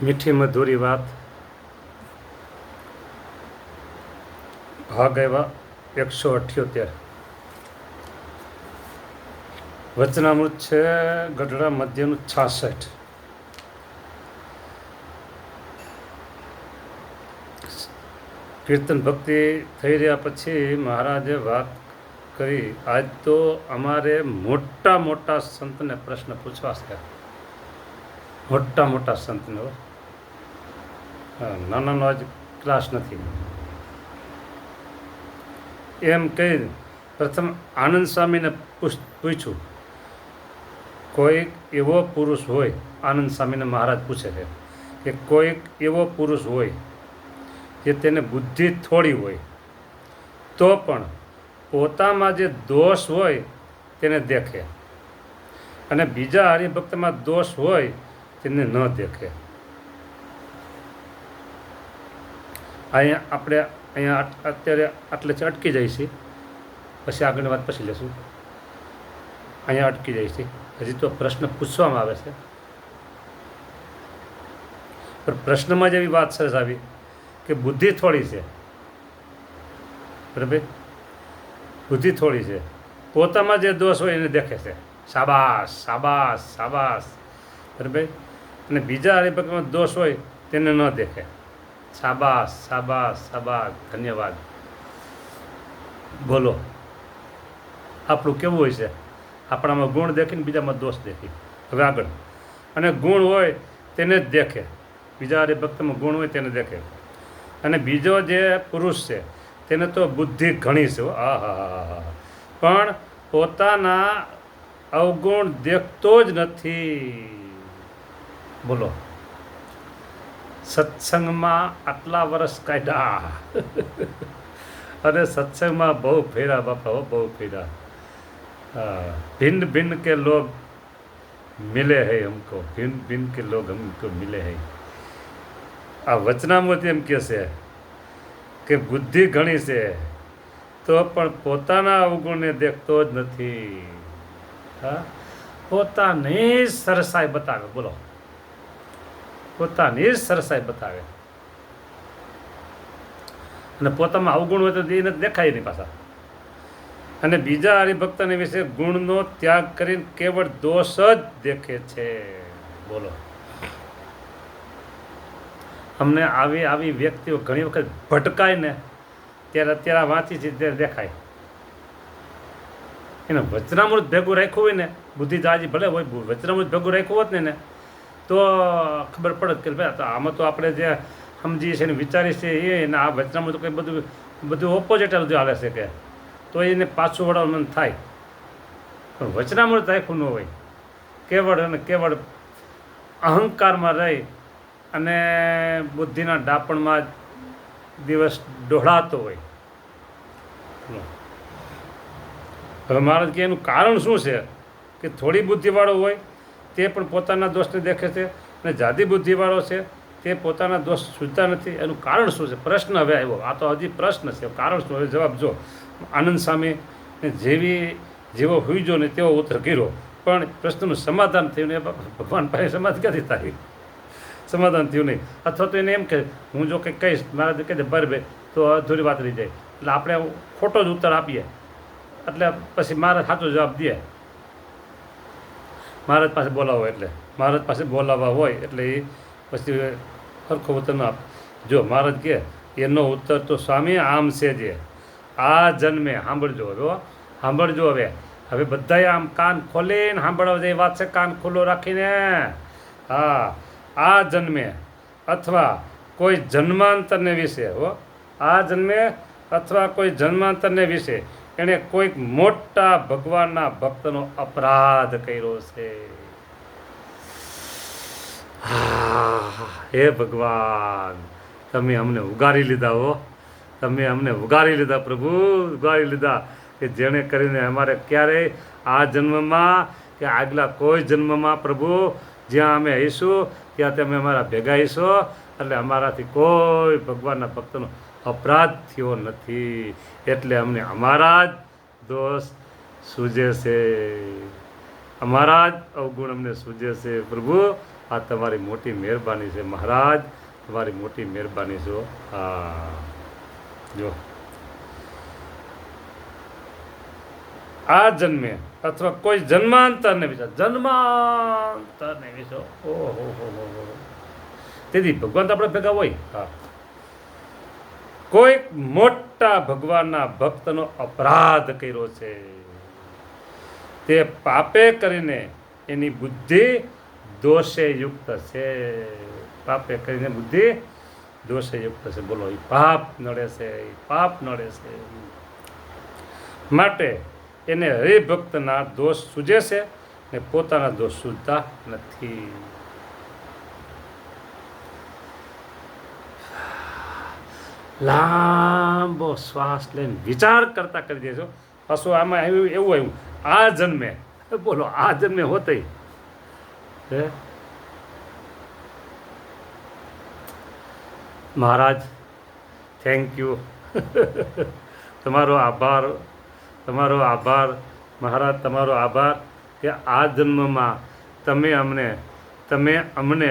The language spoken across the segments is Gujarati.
મીઠી મધુરી વાત ભાગ આવ્યા 178 વચનામૃત છે ગઢડા મધ્યનું 66 કીર્તન ભક્તિ થઈ રહ્યા પછી મહારાજે વાત કરી આજ તો અમારે મોટા મોટા સંતને પ્રશ્ન પૂછવા છે. મોટા મોટા સંતને નાનાનો આજ ક્લાસ નથી એમ કહી પ્રથમ આનંદ સ્વામીને પૂછ્યું. કોઈક એવો પુરુષ હોય, આનંદ સ્વામીને મહારાજ પૂછે છે કે કોઈક એવો પુરુષ હોય કે તેને બુદ્ધિ થોડી હોય તો પણ પોતામાં જે દોષ હોય તેને દેખે અને બીજા હરિભક્તમાં દોષ હોય તેને ન દેખે. અહીંયા અત્યારે આટલેથી અટકી જાય છે, પછી આગળની વાત પછી લેશું. અહીંયા અટકી જાય છે, હજી તો પ્રશ્ન પૂછવામાં આવે છે, પણ પ્રશ્નમાં જ એવી વાત સરસ આવી કે બુદ્ધિ થોડી છે. બરાબર, બુદ્ધિ થોડી છે, પોતામાં જે દોષ હોય એને દેખે છે. શાબાશ શાબાશ શાબાશ. બરાબર, અને બીજા હરિભક્તમાં દોષ હોય તેને ન દેખે. શાબાશ શાબાશ શાબાશ, ધન્યવાદ. બોલો આપણું કેવું હોય છે? આપણામાં ગુણ દેખીને બીજામાં દોષ દેખી. હવે આગળ, અને ગુણ હોય તેને જ દેખે, બીજા હરિભક્તમાં ગુણ હોય તેને દેખે. અને બીજો જે પુરુષ છે તેને તો બુદ્ધિ ઘણી છે, પણ પોતાના અવગુણ દેખતો જ નથી. બોલો, સત્સંગમાં આટલા વર્ષ કાઢ્યા અને સત્સંગમાં બહુ ફેરા બાપા, બહુ ફેરા. भिन्न भिन्न के लोग मिले हैं हमको, भिन्न भिन्न के लोग हमको मिले हैं. આ વચનામૃત એમ કહે છે કે બુદ્ધિ ઘણી છે તો પણ પોતાના અવગુણને દેખતો જ નથી. પોતાની સરસાઈ બતાવે. બોલો, પોતાની સરસાઈ બતાવે અને પોતામાં અવગુણ હોય તો એને દેખાય નહીં પાછા. અને બીજા હરિભક્તને વિશે ગુણનો ત્યાગ કરીને કેવળ દોષ જ દેખે છે. બોલો, અમને આવી વ્યક્તિઓ ઘણી વખત ભટકાય ને ત્યારે વાંચી છે ત્યારે દેખાય. એને વચનામૃત ભેગું રાખ્યું હોય ને, બુદ્ધિ તાજી ભલે હોય, વચનામૃત ભેગું રાખ્યું હોત ને તો ખબર પડે કે ભાઈ આમાં તો આપણે જે સમજીએ છીએ ને વિચારીએ છીએ એને આ વચનામૃત કંઈ બધું ઓપોઝિટ હાલે છે કે તો એને પાછું વળવાનું મન થાય. પણ વચનામૃત રાખ્યું ન હોય, કેવળ અને કેવળ અહંકારમાં રહી અને બુદ્ધિના ડાપણમાં જ દિવસ દોડાતો હોય. હવે મહારાજ કે એનું કારણ શું છે કે થોડી બુદ્ધિવાળો હોય તે પણ પોતાના દોષને દેખે છે અને જાદી બુદ્ધિવાળો છે તે પોતાના દોષ સૂચતા નથી. એનું કારણ શું છે? પ્રશ્ન હવે આવ્યો. આ તો હજી પ્રશ્ન છે, કારણ શું? હવે જવાબ જો. આનંદ સ્વામી જેવો હુઈજો ને તેવો ઉત્તર કર્યો, પણ પ્રશ્નનું સમાધાન થયું ને ભગવાન પાસે સમાધાન ક્યાંથી થાય? સમાધાન થયું નહીં. અથવા તો એને એમ કે હું જો કંઈક કહીશ મહારાજ કહે છે બરાબર તો અધૂરી વાત રહી જાય, એટલે આપણે ખોટો જ ઉત્તર આપીએ, એટલે પછી મહારાજ સાચો જવાબ દે. મહારાજ પાસે બોલાવો એટલે મહારાજ પાસે બોલાવવા હોય એટલે એ પછી સરખો ઉત્તર ન આપે. જો મહારાજ કહે એનો ઉત્તર તો સ્વામી આમ છે જે આ જન્મે. સાંભળજો હવે, સાંભળજો હવે બધાએ આમ કાન ખોલીને સાંભળવા જેવી વાત છે, કાન ખુલ્લો રાખીને. હા, આ જન્મે અથવા કોઈ જન્માંતરને વિશે આ જન્મે અથવા કોઈ જન્માંતરને વિશે એણે કોઈક મોટા ભગવાનના ભક્તનો અપરાધ કર્યો છે. હે ભગવાન, તમે અમને ઉગારી લીધા હો, તમે અમને ઉગારી લીધા પ્રભુ, ઉગારી લીધા. કે જેણે કરીને અમારે ક્યારેય આ જન્મમાં કે આગલા કોઈ જન્મમાં પ્રભુ જ્યાં અમે હઈશું ત્યાં તમે અમારા ભેગા હઈશો, એટલે અમારાથી કોઈ ભગવાનના ભક્તનો અપરાધ થયો નથી, એટલે અમને અમારા જ દોષ સૂજે છે. અમારા જ અવગુણ અમને સૂજે છે પ્રભુ. આ તમારી મોટી મહેરબાની છે મહારાજ, તમારી મોટી મહેરબાની છો. હા જો આ જન્મે અથવા કોઈ જન્માંતરને વિશે ઓહો તેથી ભગવાન તો આપણે ભેગા હોય. હા, કોઈ મોટા ભગવાનના ભક્તનો અપરાધ કર્યો છે, તે પાપે કરીને એની બુદ્ધિ દોષે યુક્ત છે. પાપે કરીને બુદ્ધિ દોષે યુક્ત છે. બોલો, એ પાપ નડે છે, એ પાપ નડે છે. માટે એને હરિભક્તના દોષ સૂજે છે ને પોતાના દોષ સૂજતા નથી. લાંબો શ્વાસ લઈને વિચાર કરતા કરી દેજો. પાછું આમાં આવ્યું એવું આવ્યું આ જન્મે. બોલો, આ જન્મે હોતે મહારાજ થેન્ક યુ. તમારો આભાર, તમારો આભાર મહારાજ, તમારો આભાર કે આ જન્મમાં તમે અમને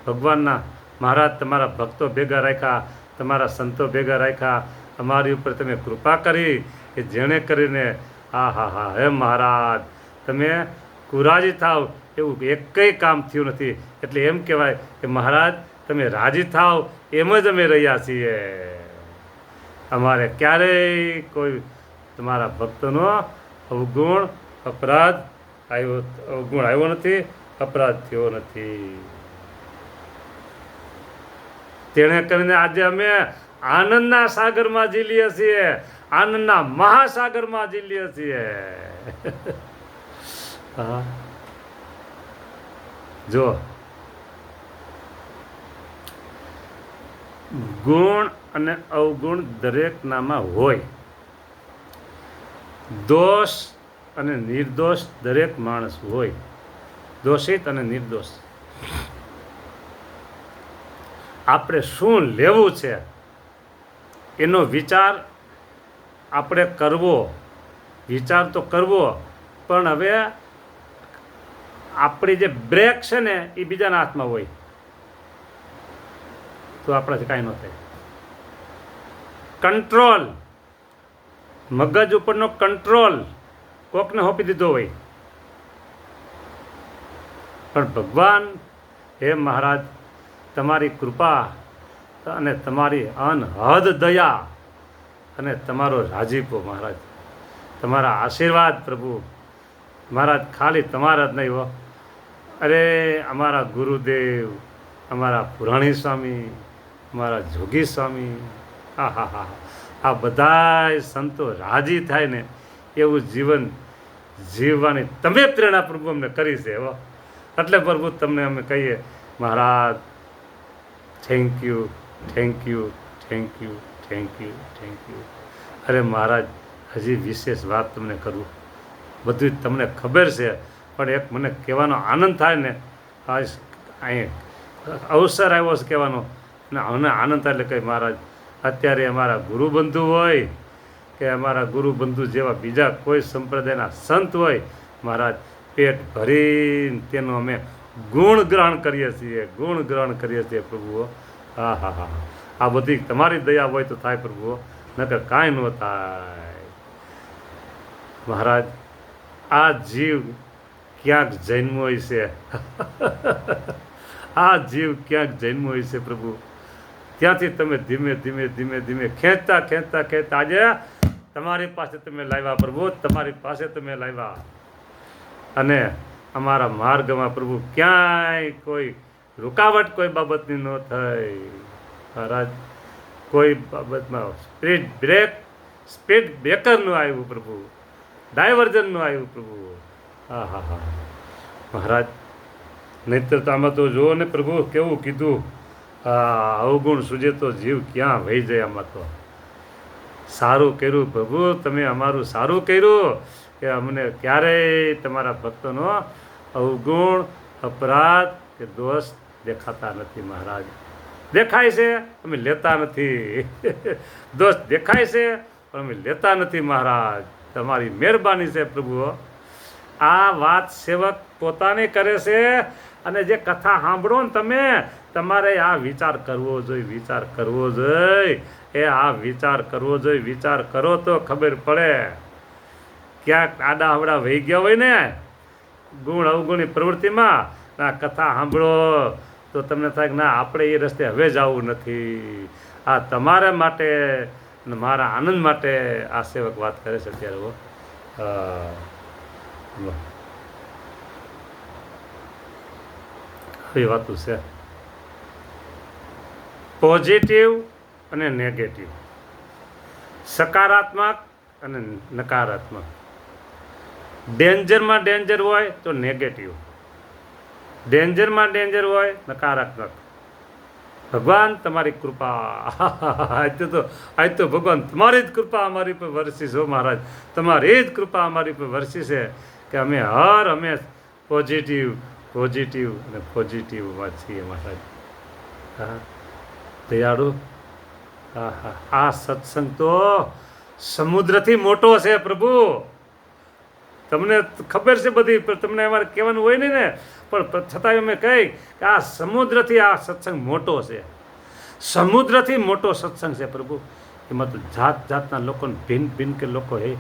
ભગવાનના મહારાજ તમારા ભક્તો ભેગા રાખ્યા, તમારા સંતો ભેગા રાખ્યા, અમારી ઉપર તમે કૃપા કરી કે જેણે કરીને હા હે મહારાજ તમે કુરાજી થાવ એવું એકય કામ થયું નથી. એટલે એમ કહેવાય કે મહારાજ તમે રાજી થાવ એમ જ અમે રહ્યા છીએ. અમારે ક્યારેય કોઈ તમારા ભક્તનો અવગુણ અપરાધ આવ્યો નથી, અપરાધ થયો નથી. તેણે કરીને આજે અમે આનંદના સાગરમાં ઝીલીએ છીએ, આનંદના મહાસાગરમાં ઝીલીએ છીએ. હા જો ગુણ અને અવગુણ દરેકનામાં હોય, દોષ અને નિર્દોષ દરેક માણસ હોય, દોષિત અને નિર્દોષ. આપણે શું લેવું છે એનો વિચાર આપણે કરવો, વિચાર તો કરવો, પણ હવે આપણી જે બ્રેક છે ને એ બીજાના હાથમાં હોય તો આપણાથી કાંઈ ન થાય. કંટ્રોલ, મગજ ઉપરનો કંટ્રોલ કોકને સોંપી દીધો હોય. પણ ભગવાન હે મહારાજ તમારી કૃપા અને તમારી અનહદ દયા અને તમારો રાજીપો મહારાજ, તમારા આશીર્વાદ પ્રભુ મહારાજ ખાલી તમારા જ નહીં હો. અરે અમારા ગુરુદેવ, અમારા પુરાણી સ્વામી, અમારા જોગી સ્વામી, આ બધા સંતો રાજી થાય ને એવું જીવન જીવવાની તમે પ્રેરણા પ્રભુ અમને કરી છે હો. એટલે પ્રભુ તમને અમે કહીએ મહારાજ thank you, thank you, thank you, thank you, thank you. અરે મહારાજ હજી વિશેષ વાત તમને કરું, બધું તમને ખબર છે, પણ એક મને કહેવાનો આનંદ થાય ને, અહીં અવસર આવ્યો છે કહેવાનો ને મને આનંદ થાય. એટલે કંઈ મહારાજ અત્યારે અમારા ગુરુબંધુ હોય કે અમારા ગુરુબંધુ જેવા બીજા કોઈ સંપ્રદાયના સંત હોય મહારાજ, પેટ ભરીને તેનું અમે ગુણ ગ્રહણ કરીએ છીએ, ગુણ ગ્રહણ કરીએ છીએ પ્રભુઓ. હા આ બધી તમારી દયા હોય તો થાય પ્રભુઓ, નકર કાંઈ ન થાય. મહારાજ આ જીવ ક્યાંક જન્મ્યો છે, આ જીવ ક્યાંક જન્મ્યો છે પ્રભુ. ત્યાંથી તમે ધીમે ધીમે ધીમે ધીમે ખેંચતા ખેંચતા ખેંચતા આજે તમારી પાસે તમે લાવ્યા પ્રભુ, તમારી પાસે તમે લાવ્યા. અને અમારા માર્ગમાં પ્રભુ ક્યાંય કોઈ રૂકાવટ કોઈ બાબતની ન થઈ મહારાજ. કોઈ બાબતમાં સ્પીડ બ્રેકરનું આવ્યું પ્રભુ, ડાયવર્ઝનનું આવ્યું પ્રભુ. હા મહારાજ, નહીતર તો આમાં તો જુઓ ને પ્રભુ કેવું કીધું, અવગુણ સૂજે તો જીવ ક્યાં વહી જાય. આમાં તો સારું કર્યું પ્રભુ, તમે અમારું સારું કર્યું કે અમને ક્યારેય તમારા ભક્તોનો અવગુણ અપરાધ કે દોષ દેખાતા નથી મહારાજ. દેખાય છે અમે લેતા નથી, દોષ દેખાય છે પણ અમે લેતા નથી મહારાજ. તમારી મહેરબાની છે પ્રભુ. આ વાત સેવક પોતાને કરે છે. અને જે કથા સાંભળો ને તમે, તમારે આ વિચાર કરવો જોઈએ, વિચાર કરવો જોઈએ. આ વિચાર કરવો જોઈએ. વિચાર કરો તો ખબર પડે. ક્યાંક આડા હવડા વહી ગયા હોય ને ગુણ અવગુણની પ્રવૃત્તિમાં, આ કથા સાંભળો તો તમને થાય કે ના, આપણે એ રસ્તે હવે જવું નથી. આ તમારા માટે અને મારા આનંદ માટે આ સેવક વાત કરે છે અત્યારે. એ વાતું છે. પોઝિટિવ અને નેગેટિવ, સકારાત્મક અને નકારાત્મક. ડેન્જરમાં ડેન્જર હોય તો નેગેટિવ, ડેન્જરમાં ડેન્જર હોય નકારાત્મક. ભગવાન તમારી કૃપા, આજ તો ભગવાન તમારી જ કૃપા અમારી પર વરસી છે મહારાજ. તમારી જ કૃપા અમારી પર વરસી છે કે અમે હર હંમેશ પોઝિટિવ પોઝિટિવ અને પોઝિટિવમાં છીએ મહારાજ. હા, દયાળુ. આ સત્સંગ તો સમુદ્રથી મોટો છે પ્રભુ. તમને ખબર છે બધી, પણ તમને અમારે કહેવાનું હોય નહીં ને, પણ છતાંય અમે કહી કે આ સમુદ્રથી આ સત્સંગ મોટો છે. સમુદ્રથી મોટો સત્સંગ છે પ્રભુ. એમાં તો જાત જાતના લોકોને ભિન્ન ભિન્ન કે લોકો હે.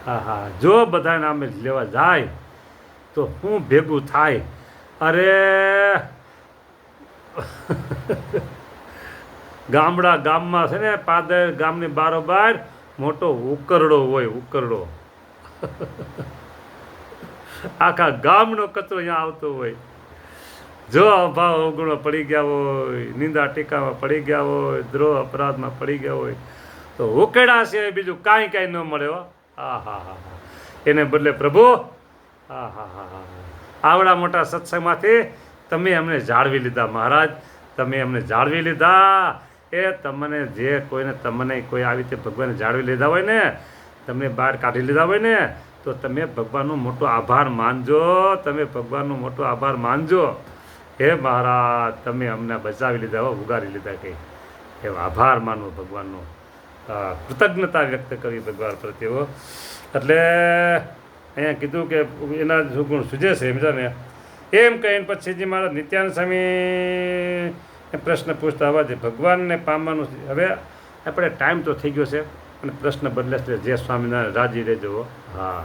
હા, જો બધાને અમે લેવા જાય તો શું ભેગું થાય. અરે ગામમાં છે ને, પાદર ગામની બારોબાર મોટો ઉકરડો હોય, ઉકરડો. આખા ગામનો કચરો અહીંયા આવતો હોય. જો અભાવ અવગુણો પડી ગયા હોય, નિંદા ટીકામાં પડી ગયા હોય, દ્રોહ અપરાધમાં પડી ગયા હોય, તો ઉકેડા છે બીજું કાંઈ ન મળે. એને બદલે પ્રભુ આવડા મોટા સત્સંગમાંથી તમે અમને જાળવી લીધા મહારાજ. તમે અમને જાળવી લીધા. તમને જે કોઈને તમને કોઈ આવી રીતે ભગવાને જાળવી લીધા હોય ને, તમને બહાર કાઢી લીધા હોય ને, તો તમે ભગવાનનો મોટો આભાર માનજો. તમે ભગવાનનો મોટો આભાર માનજો. હે મહારાજ, તમે અમને બચાવી લીધા હો, ઉગારી લીધા. કંઈ એવો આભાર માનવો ભગવાનનો, કૃતજ્ઞતા વ્યક્ત કરવી ભગવાન પ્રત્યે. એટલે અહીંયા કીધું કે એના ગુણ સુજે છે સમજા ને. એમ કહીને પછીજી મારા નિત્યાનંદ સ્વામી પ્રશ્ન પૂછતા અવાજે ભગવાનને પામવાનું. હવે આપણે ટાઈમ તો થઈ ગયો છે અને પ્રશ્ન બદલે છે. જય સ્વામિનારાયણ. રાજી રહેજો. હા.